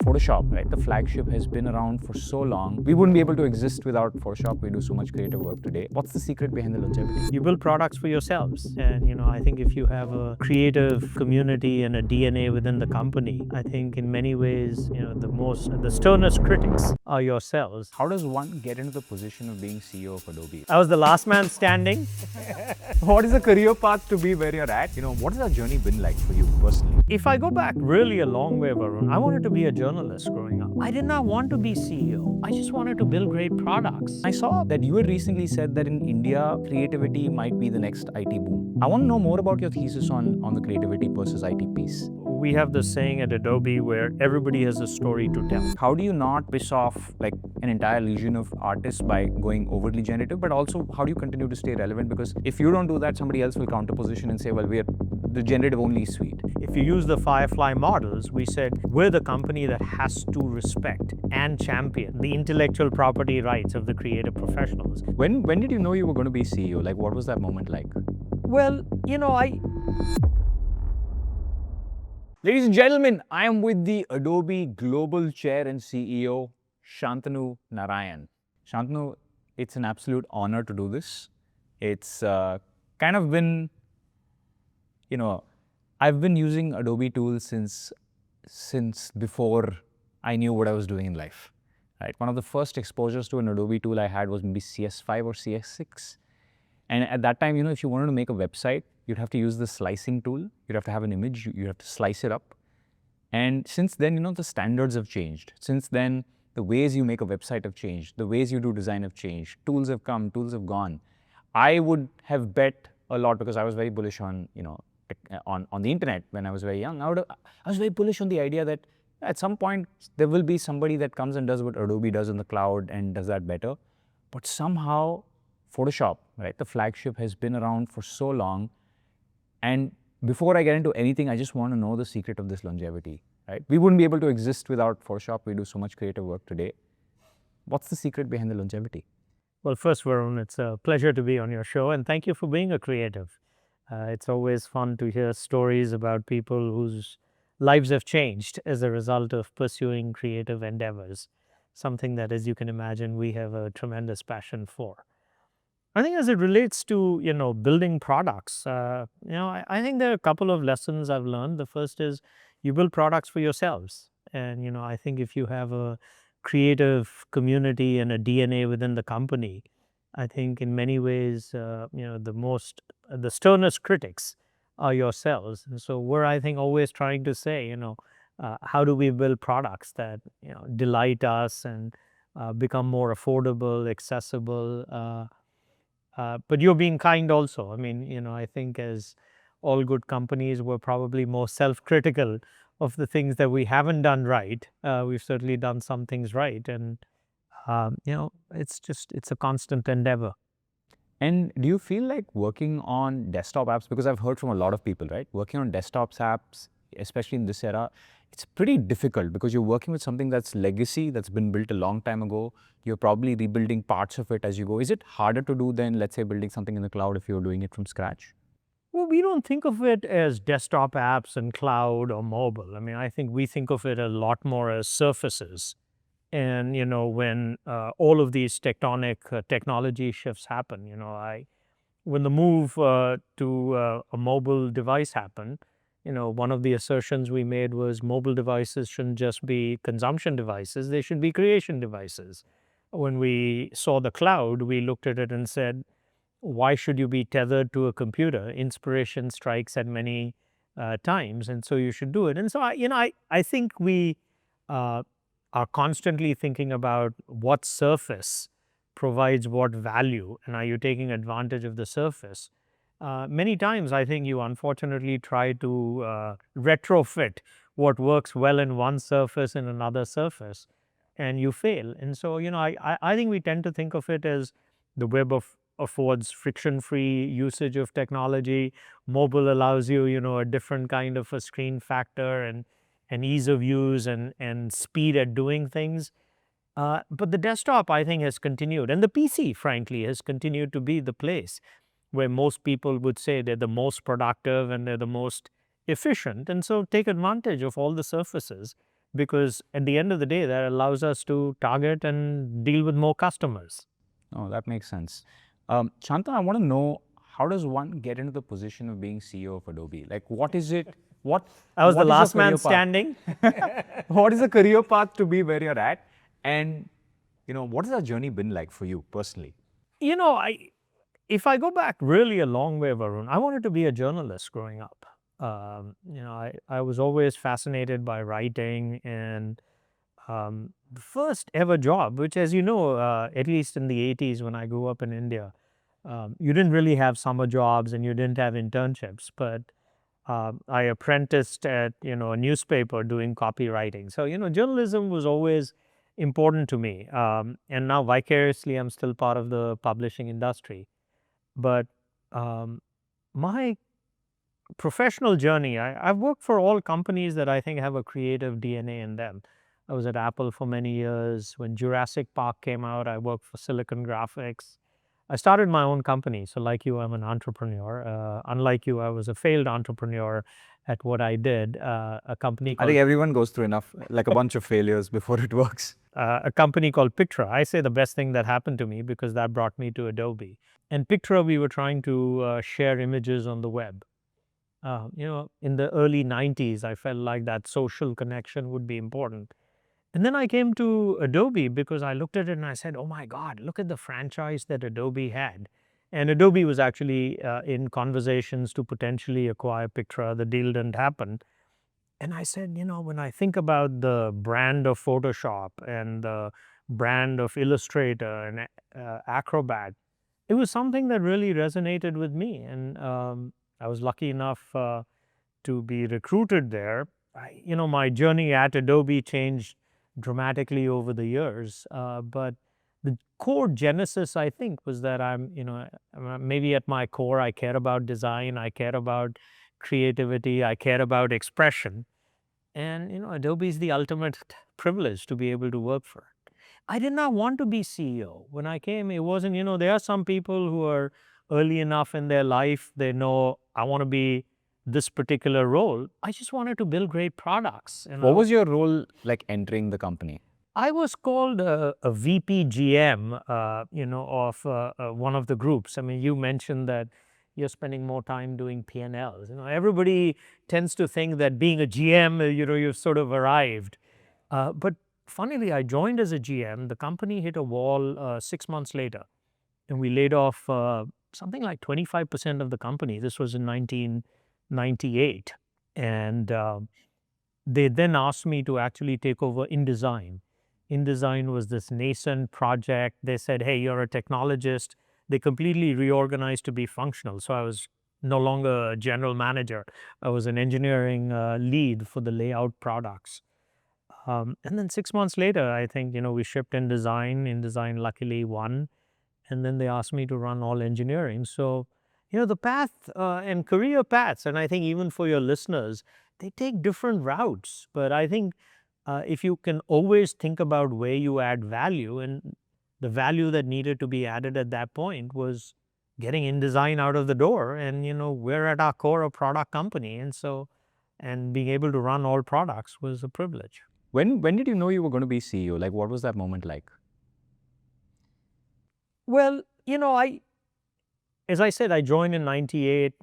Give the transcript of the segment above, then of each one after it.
Photoshop, right? The flagship has been around for so long. We wouldn't be able to exist without Photoshop. We do so much creative work today. What's the secret behind the longevity? You build products for yourselves. And, I think if you have a creative community and a DNA within the company, I think in many ways, the sternest critics are yourselves. How does one get into the position of being CEO of Adobe? I was the last man standing. What is the career path to be where you're at? What has that journey been like for you personally? If I go back really a long way, Varun, I wanted to be a journalist growing up. I did not want to be CEO. I just wanted to build great products. I saw that you had recently said that in India, creativity might be the next IT boom. I want to know more about your thesis on the creativity versus IT piece. We have this saying at Adobe where everybody has a story to tell. How do you not piss off like an entire legion of artists by going overly generative, but also how do you continue to stay relevant? Because if you don't do that, somebody else will counterposition and say, well, we're the generative only suite. If you use the Firefly models, we said we're the company that has to respect and champion the intellectual property rights of the creative professionals. When did you know you were going to be CEO? Like, what was that moment like? Well, Ladies and gentlemen, I am with the Adobe Global Chair and CEO, Shantanu Narayen. Shantanu, it's an absolute honor to do this. It's kind of been, I've been using Adobe tools since before I knew what I was doing in life. Right? One of the first exposures to an Adobe tool I had was maybe CS5 or CS6. And at that time, if you wanted to make a website, you'd have to use the slicing tool. You'd have to have an image. You have to slice it up. And since then, the standards have changed. Since then, the ways you make a website have changed. The ways you do design have changed. Tools have come. Tools have gone. I would have bet a lot because I was very bullish on, on the internet when I was very young. I was very bullish on the idea that at some point, there will be somebody that comes and does what Adobe does in the cloud and does that better. But somehow, Photoshop, right, the flagship has been around for so long. And before I get into anything, I just want to know the secret of this longevity, right? We wouldn't be able to exist without Photoshop. We do so much creative work today. What's the secret behind the longevity? Well, first, Varun, it's a pleasure to be on your show, and thank you for being a creative. It's always fun to hear stories about people whose lives have changed as a result of pursuing creative endeavors, something that, as you can imagine, we have a tremendous passion for. I think as it relates to, building products, I think there are a couple of lessons I've learned. The first is you build products for yourselves. And, I think if you have a creative community and a DNA within the company, I think in many ways, the sternest critics are yourselves. And so we're, I think, always trying to say, how do we build products that, delight us and become more affordable, accessible, but you're being kind also. I mean, I think as all good companies, we're probably more self-critical of the things that we haven't done right. We've certainly done some things right. And, it's a constant endeavor. And do you feel like working on desktop apps, because I've heard from a lot of people, right? Working on desktop apps, especially in this era, it's pretty difficult because you're working with something that's legacy, that's been built a long time ago. You're probably rebuilding parts of it as you go. Is it harder to do than, let's say, building something in the cloud if you're doing it from scratch? Well, we don't think of it as desktop apps and cloud or mobile. I mean, I think we think of it a lot more as surfaces. And, when all of these tectonic technology shifts happen, when the move to a mobile device happened, one of the assertions we made was mobile devices shouldn't just be consumption devices, they should be creation devices. When we saw the cloud, we looked at it and said, why should you be tethered to a computer? Inspiration strikes at many times, and so you should do it. And so, I think we are constantly thinking about what surface provides what value, and are you taking advantage of the surface? Many times, I think you unfortunately try to retrofit what works well in one surface in another surface, and you fail. And so, I think we tend to think of it as the web affords friction-free usage of technology. Mobile allows you, a different kind of a screen factor and ease of use and speed at doing things. But the desktop, I think, has continued. And the PC, frankly, has continued to be the place where most people would say they're the most productive and they're the most efficient. And so take advantage of all the surfaces because at the end of the day, that allows us to target and deal with more customers. Oh, that makes sense. Shantanu, I want to know, how does one get into the position of being CEO of Adobe? Like, what is it? I was the What is the last man career path? standing. What is the career path to be where you're at? And, what has that journey been like for you personally? You know, if I go back really a long way, Varun, I wanted to be a journalist growing up. I was always fascinated by writing, and the first ever job, which, as you know, at least in the 80s when I grew up in India, you didn't really have summer jobs and you didn't have internships, but I apprenticed at, a newspaper doing copywriting. So, journalism was always important to me. And now vicariously, I'm still part of the publishing industry. But um, my professional journey, I've worked for all companies that I think have a creative DNA in them. I was at Apple for many years. When Jurassic Park came out, I worked for Silicon Graphics. I started my own company. So, like you, I'm an entrepreneur. Unlike you, I was a failed entrepreneur at what I did. A company I called think everyone goes through enough, like a bunch of failures before it works. a company called Pictra. I say the best thing that happened to me because that brought me to Adobe. And Pictra, we were trying to share images on the web. In the early 90s, I felt like that social connection would be important. And then I came to Adobe because I looked at it and I said, oh my God, look at the franchise that Adobe had. And Adobe was actually in conversations to potentially acquire Pictra. The deal didn't happen. And I said, when I think about the brand of Photoshop and the brand of Illustrator and Acrobat, it was something that really resonated with me. And I was lucky enough to be recruited there. My journey at Adobe changed dramatically over the years. But the core genesis, I think, was that maybe at my core, I care about design, I care about creativity, I care about expression. And, Adobe is the ultimate privilege to be able to work for. I did not want to be CEO. When I came, it wasn't, there are some people who are early enough in their life, they know, I want to be this particular role. I just wanted to build great products. And What was your role like entering the company? I was called a VP GM, of one of the groups. I mean, you mentioned that you're spending more time doing P&Ls. Everybody tends to think that being a GM, you've sort of arrived. But funnily, I joined as a GM. The company hit a wall 6 months later, and we laid off something like 25% of the company. This was in 1998. And they then asked me to actually take over InDesign. InDesign was this nascent project. They said, hey, you're a technologist. They completely reorganized to be functional. So I was no longer a general manager. I was an engineering lead for the layout products. And then 6 months later, I think, we shipped InDesign. InDesign luckily won. And then they asked me to run all engineering. So, the path and career paths, and I think even for your listeners, they take different routes. But I think if you can always think about where you add value, and the value that needed to be added at that point was getting InDesign out of the door. And, we're at our core a product company. And being able to run all products was a privilege. When did you know you were going to be CEO? Like, what was that moment like? Well, as I said, I joined in 98.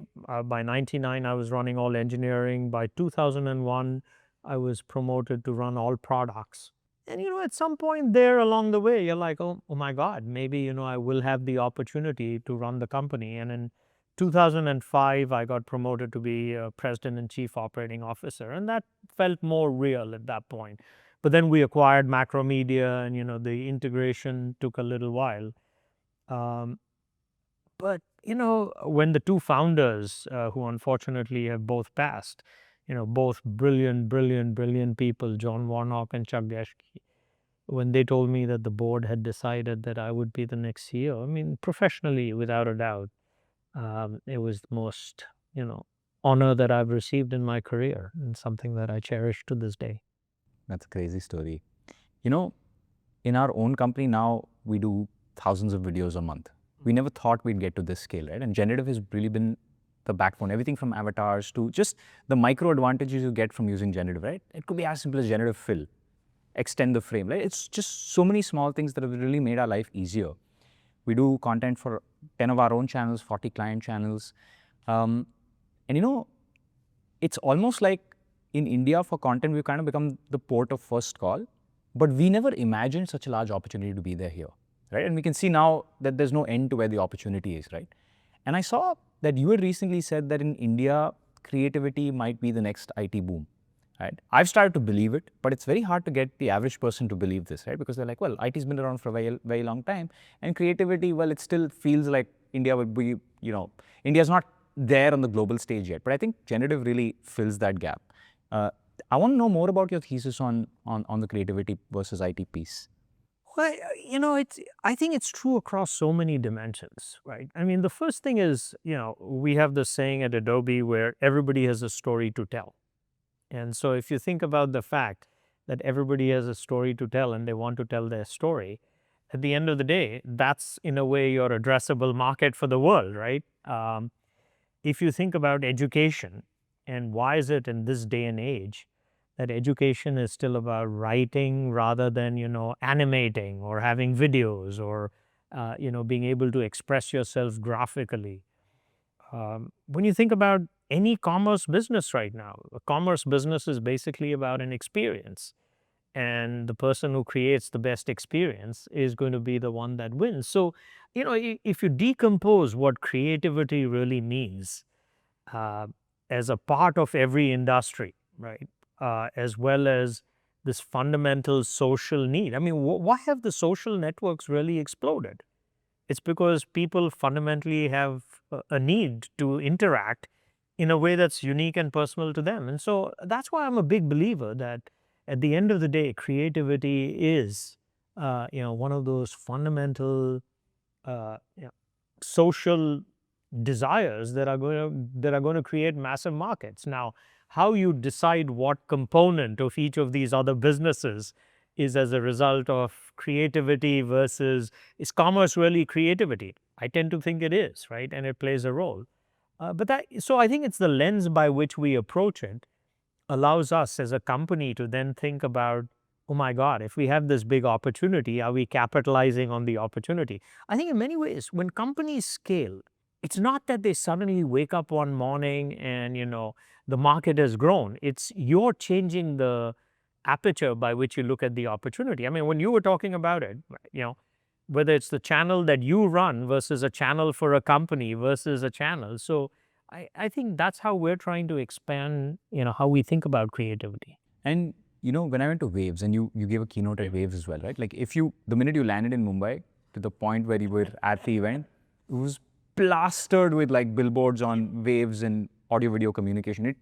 By 99, I was running all engineering. By 2001, I was promoted to run all products. And, at some point there along the way, you're like, oh my God, maybe, I will have the opportunity to run the company. And in 2005, I got promoted to be president and chief operating officer. And that felt more real at that point. But then we acquired Macromedia, and, the integration took a little while. Um, but, when the two founders, who unfortunately have both passed, both brilliant, brilliant, brilliant people, John Warnock and Chuck Geschke, when they told me that the board had decided that I would be the next CEO, I mean, professionally, without a doubt, it was the most, honor that I've received in my career, and something that I cherish to this day. That's a crazy story. In our own company now, we do thousands of videos a month. We never thought we'd get to this scale, right? And Generative has really been the backbone, everything from avatars to just the micro advantages you get from using generative, right? It could be as simple as generative fill, extend the frame, right? It's just so many small things that have really made our life easier. We do content for 10 of our own channels, 40 client channels. And it's almost like in India for content, we've kind of become the port of first call, but we never imagined such a large opportunity to be there here, right? And we can see now that there's no end to where the opportunity is, right? And I saw that you had recently said that in India, creativity might be the next IT boom, right? I've started to believe it, but it's very hard to get the average person to believe this, right? Because they're like, well, IT's been around for a very, very long time, and creativity, well, it still feels like India would be, India's not there on the global stage yet. But I think generative really fills that gap. I want to know more about your thesis on the creativity versus IT piece. Well, I think it's true across so many dimensions, right? I mean, the first thing is, we have this saying at Adobe where everybody has a story to tell. And so if you think about the fact that everybody has a story to tell and they want to tell their story, at the end of the day, that's in a way your addressable market for the world, right? If you think about education and why is it in this day and age that education is still about writing rather than animating or having videos or being able to express yourself graphically. When you think about any commerce business right now, a commerce business is basically about an experience, and the person who creates the best experience is going to be the one that wins. So if you decompose what creativity really means uh, as a part of every industry, right? As well as this fundamental social need. I mean, why have the social networks really exploded? It's because people fundamentally have a need to interact in a way that's unique and personal to them. And so that's why I'm a big believer that at the end of the day, creativity is, one of those fundamental social desires that are going to create massive markets. Now, how you decide what component of each of these other businesses is as a result of creativity versus is commerce really creativity? I tend to think it is, right, and it plays a role. But that so I think it's the lens by which we approach it allows us as a company to then think about, oh my God, if we have this big opportunity, are we capitalizing on the opportunity? I think in many ways, when companies scale, it's not that they suddenly wake up one morning and, the market has grown. It's you're changing the aperture by which you look at the opportunity. I mean, when you were talking about it, whether it's the channel that you run versus a channel for a company versus a channel. So I think that's how we're trying to expand, how we think about creativity. And when I went to Waves, and you gave a keynote at Waves as well, right? Like the minute you landed in Mumbai to the point where you were at the event, it was plastered with like billboards on Waves and audio video communication.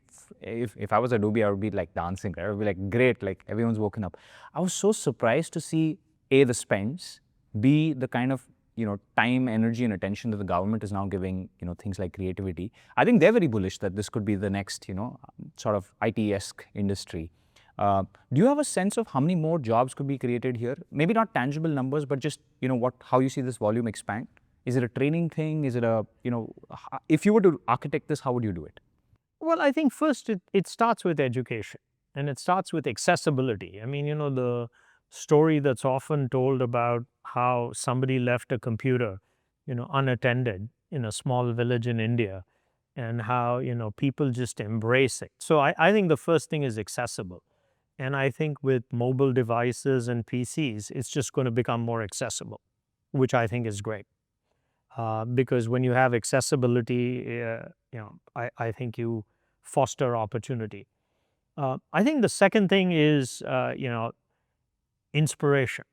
If I was Adobe, I would be like dancing, right? I would be like, great, like everyone's woken up. I was so surprised to see the spends, B, the kind of time, energy, and attention that the government is now giving things like creativity. I think they're very bullish that this could be the next sort of IT-esque industry. Do you have a sense of how many more jobs could be created here? Maybe not tangible numbers, but just how you see this volume expand. Is it a training thing? Is it a if you were to architect this, how would you do it? Well, I think first it starts with education and it starts with accessibility. I mean, the story that's often told about how somebody left a computer, unattended in a small village in India and how, people just embrace it. So I think the first thing is accessible. And I think with mobile devices and PCs, it's just going to become more accessible, which I think is great. Because when you have accessibility, I think you foster opportunity. I think the second thing is, inspiration.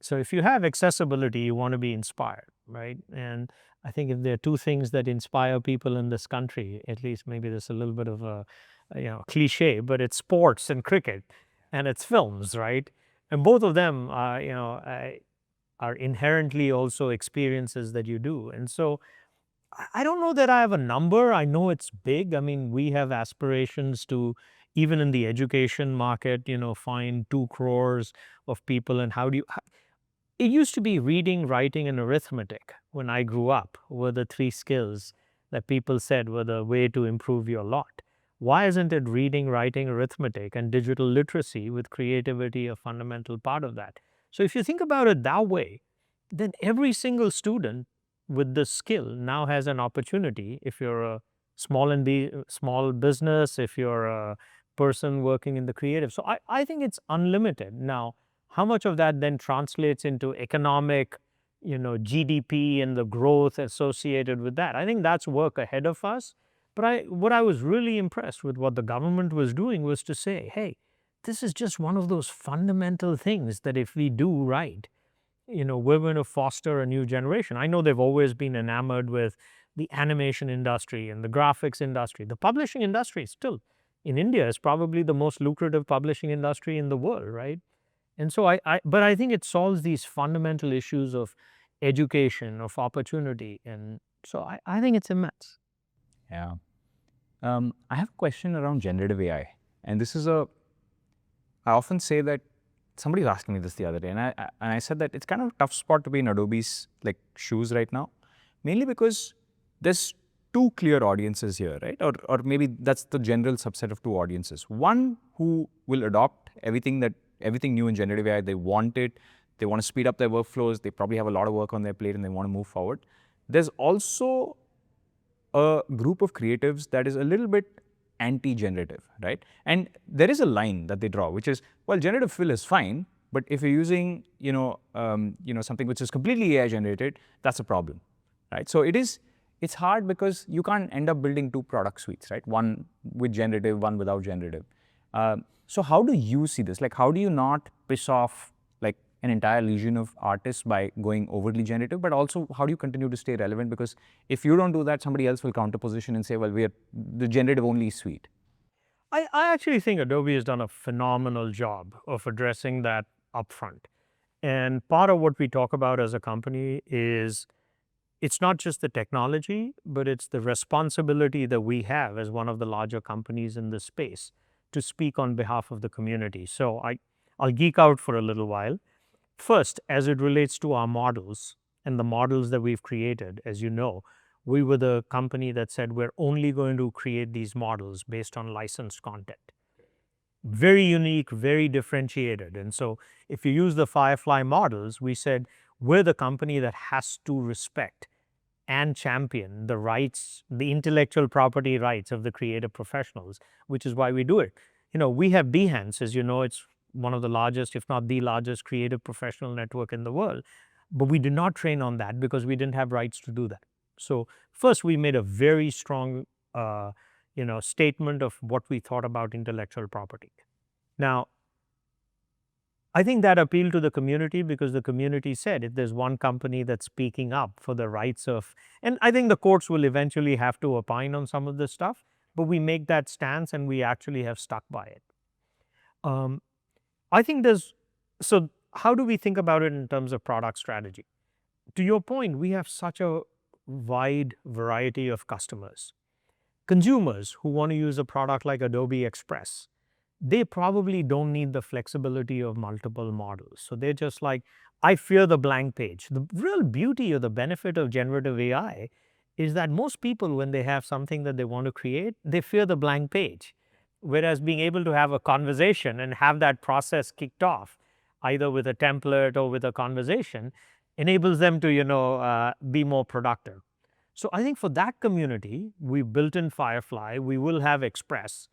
So if you have accessibility, you want to be inspired, right? And I think if there are two things that inspire people in this country, at least maybe there's a little bit of a cliche, but it's sports and cricket, and it's films, right? And both of them, are inherently also experiences that you do. And so I don't know that I have a number. I know it's big. I mean, we have aspirations to, even in the education market, find 2 crores of people. And how do you, it used to be reading, writing, and arithmetic when I grew up were the 3 skills that people said were the way to improve your lot. Why isn't it reading, writing, arithmetic, and digital literacy with creativity a fundamental part of that? So if you think about it that way, then every single student with this skill now has an opportunity. If you're a small business, if you're a person working in the creative. So I think it's unlimited. Now, how much of that then translates into economic, GDP and the growth associated with that? I think that's work ahead of us. But what I was really impressed with what the government was doing was to say, hey, this is just one of those fundamental things that if we do right, we're going to foster a new generation. I know they've always been enamored with the animation industry and the graphics industry. The publishing industry still in India is probably the most lucrative publishing industry in the world, right? And so but I think it solves these fundamental issues of education, of opportunity. And so I think it's immense. Yeah. I have a question around generative AI. And I often say that somebody was asking me this the other day, and I said that it's kind of a tough spot to be in Adobe's shoes right now, mainly because there's two clear audiences here, right? Or maybe that's the general subset of two audiences. One who will adopt everything new in generative AI. They want it. They want to speed up their workflows. They probably have a lot of work on their plate and they want to move forward. There's also a group of creatives that is a little bit anti-generative, right? And there is a line that they draw, which is, well, generative fill is fine, but if you're using, something which is completely AI generated, that's a problem, right? So it's hard because you can't end up building two product suites, right? One with generative, one without generative. So how do you see this? How do you not piss off an entire legion of artists by going overly generative, but also how do you continue to stay relevant? Because if you don't do that, somebody else will counterposition and say, well, we're the generative only suite. I actually think Adobe has done a phenomenal job of addressing that upfront. And part of what we talk about as a company is it's not just the technology, but it's the responsibility that we have as one of the larger companies in this space to speak on behalf of the community. So I'll geek out for a little while. First, as it relates to our models and the models that we've created, as you know, we were the company that said we're only going to create these models based on licensed content. Very unique, very differentiated. And so if you use the Firefly models, we said we're the company that has to respect and champion the rights, the intellectual property rights of the creative professionals, which is why we do it. We have Behance, as you know, it's one of the largest, if not the largest creative professional network in the world. But we did not train on that because we didn't have rights to do that. So first, we made a very strong statement of what we thought about intellectual property. Now, I think that appealed to the community because the community said if there's one company that's speaking up for the rights of, and I think the courts will eventually have to opine on some of this stuff, but we make that stance and we actually have stuck by it. I think so how do we think about it in terms of product strategy? To your point, we have such a wide variety of customers. Consumers who want to use a product like Adobe Express, they probably don't need the flexibility of multiple models. So they're just like, I fear the blank page. The real beauty or the benefit of generative AI is that most people, when they have something that they want to create, they fear the blank page. Whereas being able to have a conversation and have that process kicked off, either with a template or with a conversation, enables them to, be more productive. So I think for that community, we built in Firefly, we will have Express,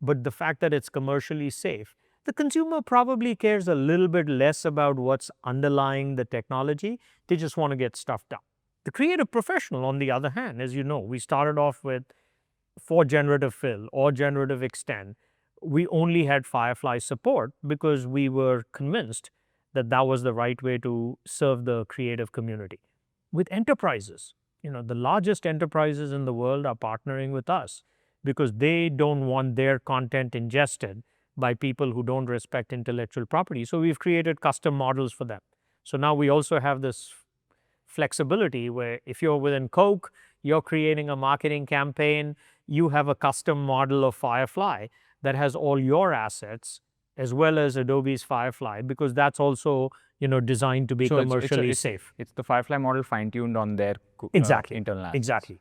but the fact that it's commercially safe, the consumer probably cares a little bit less about what's underlying the technology. They just want to get stuff done. The creative professional, on the other hand, as you know, we started off with for generative fill or generative extend, we only had Firefly support because we were convinced that that was the right way to serve the creative community. With enterprises, the largest enterprises in the world are partnering with us because they don't want their content ingested by people who don't respect intellectual property. So we've created custom models for them. So now we also have this flexibility where if you're within Coke, you're creating a marketing campaign, you have a custom model of Firefly that has all your assets as well as Adobe's Firefly, because that's also designed to be commercially safe. It's the Firefly model fine-tuned on their Exactly. internal assets. Exactly.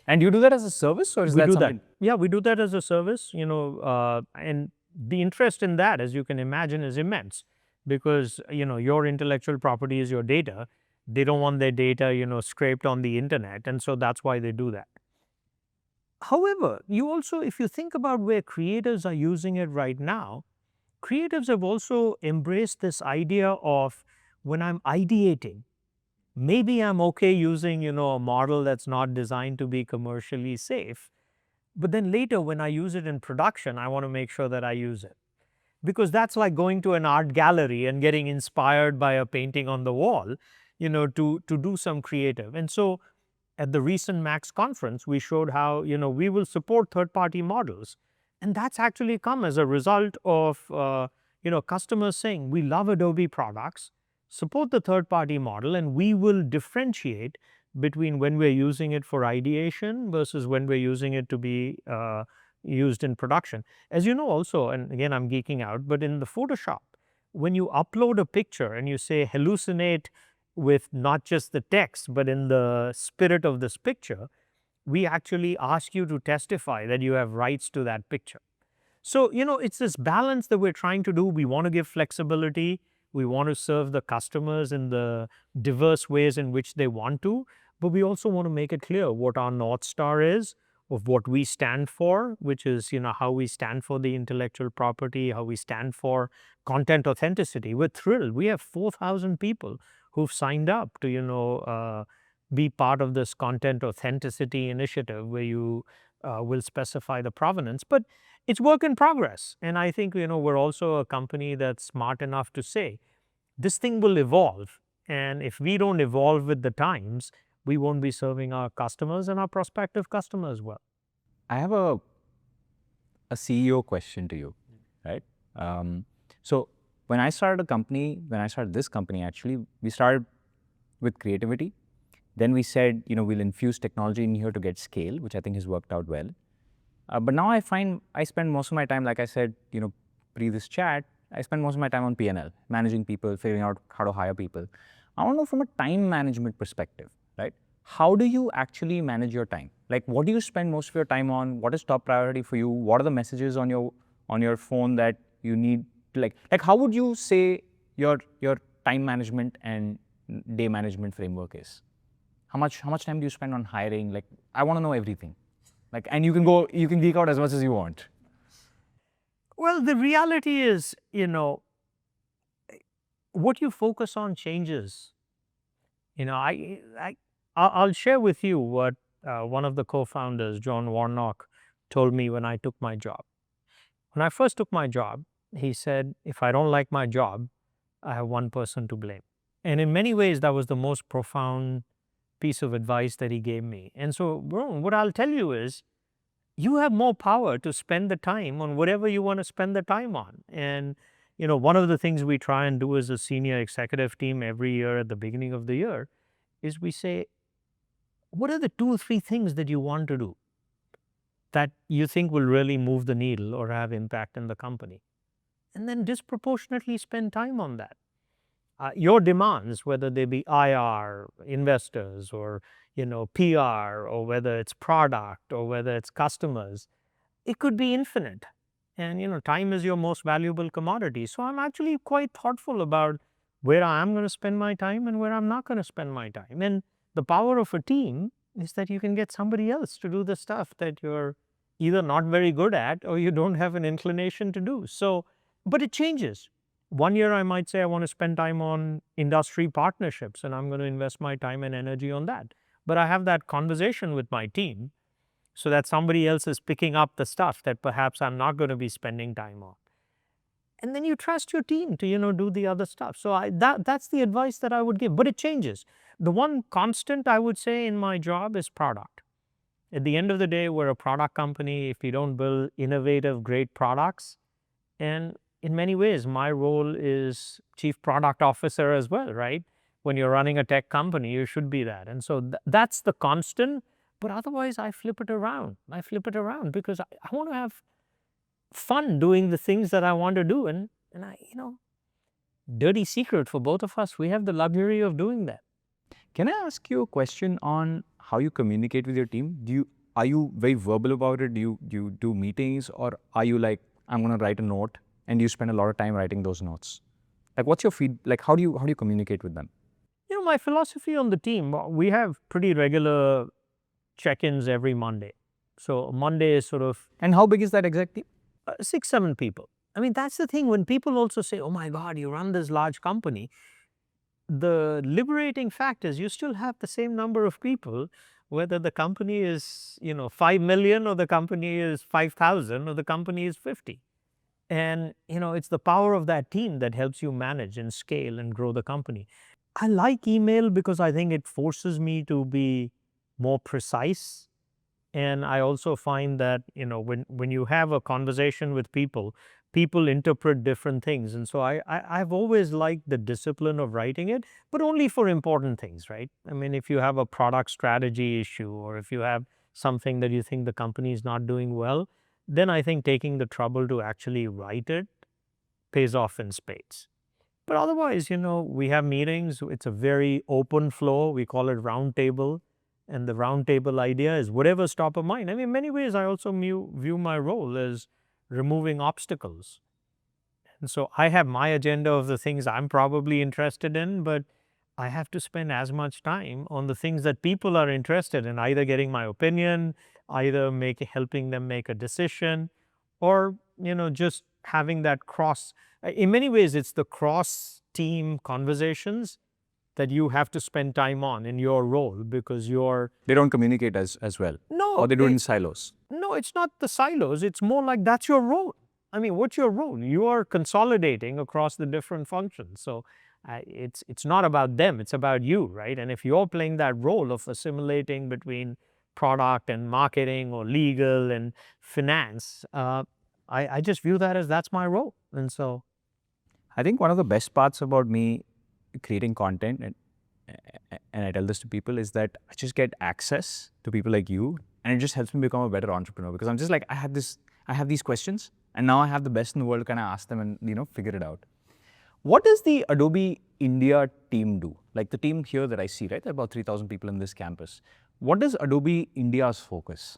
And you do that as a service, or is We that do that. something? Yeah, we do that as a service, and the interest in that, as you can imagine, is immense because, your intellectual property is your data. They don't want their data, scraped on the internet. And so that's why they do that. However, you also, if you think about where creatives are using it right now, creatives have also embraced this idea of when I'm ideating, maybe I'm okay using, a model that's not designed to be commercially safe. But then later, when I use it in production, I want to make sure that I use it. Because that's like going to an art gallery and getting inspired by a painting on the wall, to do some creative. And so at the recent Max conference, we showed how, we will support third-party models. And that's actually come as a result of, customers saying, we love Adobe products, support the third-party model, and we will differentiate between when we're using it for ideation versus when we're using it to be used in production. As you know also, and again, I'm geeking out, but in the Photoshop, when you upload a picture and you say hallucinate with not just the text, but in the spirit of this picture, we actually ask you to testify that you have rights to that picture. So, it's this balance that we're trying to do. We want to give flexibility. We want to serve the customers in the diverse ways in which they want to, but we also want to make it clear what our North Star is, of what we stand for, which is, how we stand for the intellectual property, how we stand for content authenticity. We're thrilled. We have 4,000 people who've signed up to, be part of this content authenticity initiative where you will specify the provenance. But it's work in progress. And I think, we're also a company that's smart enough to say this thing will evolve. And if we don't evolve with the times, we won't be serving our customers and our prospective customers well. I have a CEO question to you, right? So when I started this company, actually, we started with creativity. Then we said, we'll infuse technology in here to get scale, which I think has worked out well. But now I find I spend most of my time, like I said, pre this chat, I spend most of my time on P&L, managing people, figuring out how to hire people. I want to know from a time management perspective, right? How do you actually manage your time? Like, what do you spend most of your time on? What is top priority for you? What are the messages on your phone that you need to like how would you say your time management and day management framework is? How much time do you spend on hiring? Like, I want to know everything. Like, and you can geek out as much as you want. Well, the reality is, what you focus on changes. I'll share with you what one of the co-founders, John Warnock, told me when I took my job. When I first took my job, he said, if I don't like my job, I have one person to blame. And in many ways, that was the most profound piece of advice that he gave me. And so, what I'll tell you is, you have more power to spend the time on whatever you want to spend the time on. And, one of the things we try and do as a senior executive team every year at the beginning of the year is we say, what are the 2 or 3 things that you want to do that you think will really move the needle or have impact in the company? And then disproportionately spend time on that. Your demands, whether they be IR, investors, or, PR, or whether it's product, or whether it's customers, it could be infinite. And, time is your most valuable commodity. So I'm actually quite thoughtful about where I am going to spend my time and where I'm not going to spend my time. And the power of a team is that you can get somebody else to do the stuff that you're either not very good at or you don't have an inclination to do. So, but it changes. One year I might say I want to spend time on industry partnerships and I'm going to invest my time and energy on that. But I have that conversation with my team so that somebody else is picking up the stuff that perhaps I'm not going to be spending time on. And then you trust your team to, do the other stuff. So that's the advice that I would give, but it changes. The one constant I would say in my job is product. At the end of the day, we're a product company. If you don't build innovative, great products, and in many ways, my role is chief product officer as well, right? When you're running a tech company, you should be that. And so that's the constant. But otherwise, I flip it around. I flip it around because I want to have fun doing the things that I want to do. And I, dirty secret for both of us, we have the luxury of doing that. Can I ask you a question on how you communicate with your team? Are you very verbal about it? Do you do meetings, or are you like, I'm gonna write a note, and you spend a lot of time writing those notes? Like, what's your like, how do you communicate with them? My philosophy on the team, we have pretty regular check-ins every Monday. So Monday is sort of And how big is that exact team? 6, 7 people. I mean, that's the thing. When people also say, oh my God, you run this large company, the liberating fact is you still have the same number of people, whether the company is 5 million or the company is 5,000 or the company is 50. And it's the power of that team that helps you manage and scale and grow the company. I like email because I think it forces me to be more precise. And I also find that when you have a conversation with people, people interpret different things. And so I've always liked the discipline of writing it, but only for important things, right? I mean, if you have a product strategy issue, or if you have something that you think the company is not doing well, then I think taking the trouble to actually write it pays off in spades. But otherwise, we have meetings. It's a very open flow. We call it round table. And the round table idea is whatever's top of mind. I mean, in many ways, I also view my role as removing obstacles. And so I have my agenda of the things I'm probably interested in, but I have to spend as much time on the things that people are interested in, either getting my opinion, either helping them make a decision, or just having that cross. In many ways, it's the cross team conversations that you have to spend time on in your role, because you're They don't communicate as well, or no, they do it in silos. no, it's not the silos. It's more like that's your role. I mean, what's your role? You are consolidating across the different functions. So it's not about them. It's about you, right? And if you're playing that role of assimilating between product and marketing or legal and finance, I just view that as that's my role. And so I think one of the best parts about me creating content, and I tell this to people, is that I just get access to people like you, and it just helps me become a better entrepreneur, because I'm just like, I have these questions, and now I have the best in the world to kind of ask them and figure it out. What does the Adobe India team do? Like the team here that I see, right? There are about 3,000 people in this campus. What is Adobe India's focus?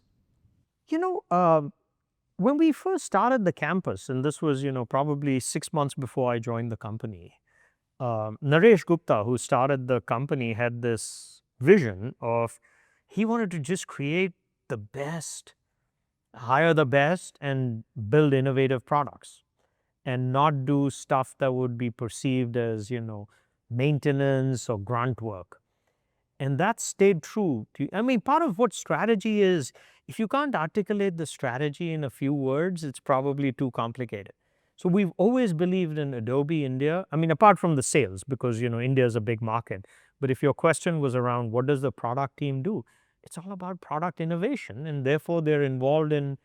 you know, uh, when we first started the campus, and this was probably 6 months before I joined the company, Naresh Gupta, who started the company, had this vision of he wanted to just create the best, hire the best, and build innovative products, and not do stuff that would be perceived as maintenance or grunt work. And that stayed true. I mean, part of what strategy is, if you can't articulate the strategy in a few words, it's probably too complicated. So we've always believed in Adobe India. I mean, apart from the sales, because India is a big market. But if your question was around what does the product team do, it's all about product innovation, and therefore they're involved in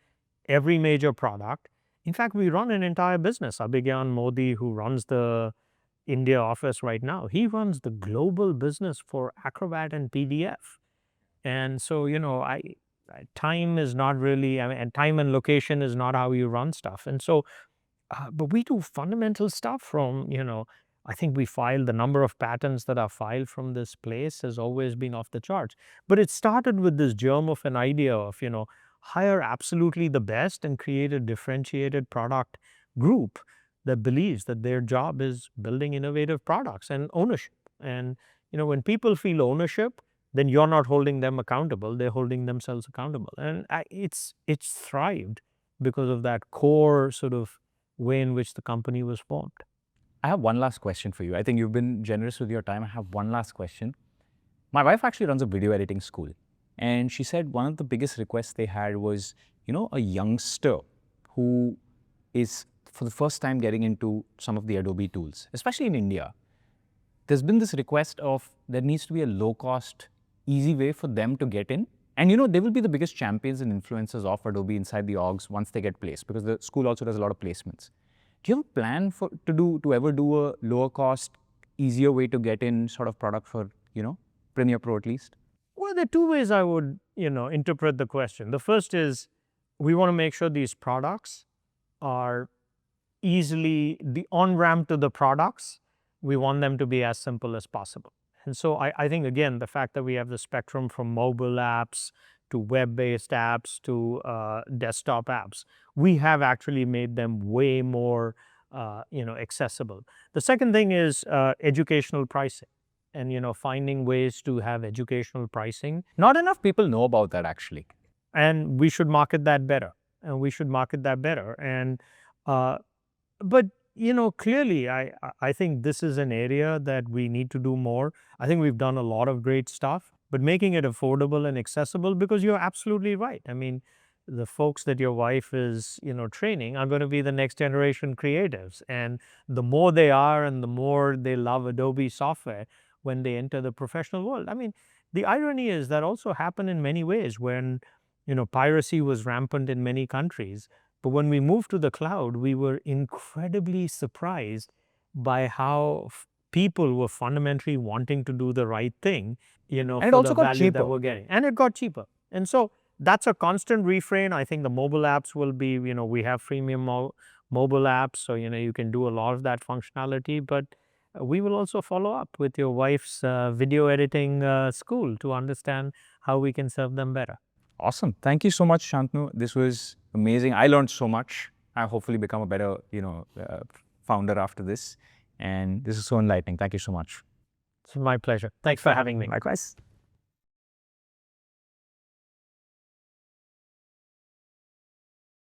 every major product. In fact, we run an entire business. Abhigyan Modi, who runs the India office right now, he runs the global business for Acrobat and PDF. And so, time is not really, I mean, and time and location is not how you run stuff. And so, but we do fundamental stuff from, I think we filed the number of patents that are filed from this place has always been off the charts. But it started with this germ of an idea of, hire absolutely the best and create a differentiated product group that believes that their job is building innovative products and ownership. And, when people feel ownership, then you're not holding them accountable, they're holding themselves accountable. And it's thrived because of that core sort of way in which the company was formed. I have one last question for you. I think you've been generous with your time. I have one last question. My wife actually runs a video editing school, and she said one of the biggest requests they had was, a youngster who is for the first time getting into some of the Adobe tools, especially in India. There's been this request of there needs to be a low-cost, easy way for them to get in. And they will be the biggest champions and influencers of Adobe inside the orgs once they get placed, because the school also does a lot of placements. Do you have a plan to ever do a lower cost, easier way to get in sort of product for, Premiere Pro at least? Well, there are two ways I would, interpret the question. The first is we want to make sure these products are easily, the on ramp to the products, we want them to be as simple as possible. And so I think, again, the fact that we have the spectrum from mobile apps to web-based apps to desktop apps, we have actually made them way more accessible. The second thing is educational pricing, and finding ways to have educational pricing. Not enough people know about that actually. And we should market that better. And we should market that better. And but clearly, I think this is an area that we need to do more. I think we've done a lot of great stuff, but making it affordable and accessible, because you're absolutely right. I mean, the folks that your wife is training are going to be the next generation creatives, and the more they are and the more they love Adobe software when they enter the professional world. I mean, the irony is that also happened in many ways when piracy was rampant in many countries. But when we moved to the cloud, we were incredibly surprised by how people were fundamentally wanting to do the right thing, And it for also the got value that cheaper. we're getting. And it got cheaper. And so that's a constant refrain. I think the mobile apps will be, we have freemium mobile apps, so you can do a lot of that functionality. But we will also follow up with your wife's video editing school to understand how we can serve them better. Awesome. Thank you so much, Shantanu. This was amazing. I learned so much. I've hopefully become a better, founder after this. And this is so enlightening. Thank you so much. It's my pleasure. Thanks for having me. Likewise.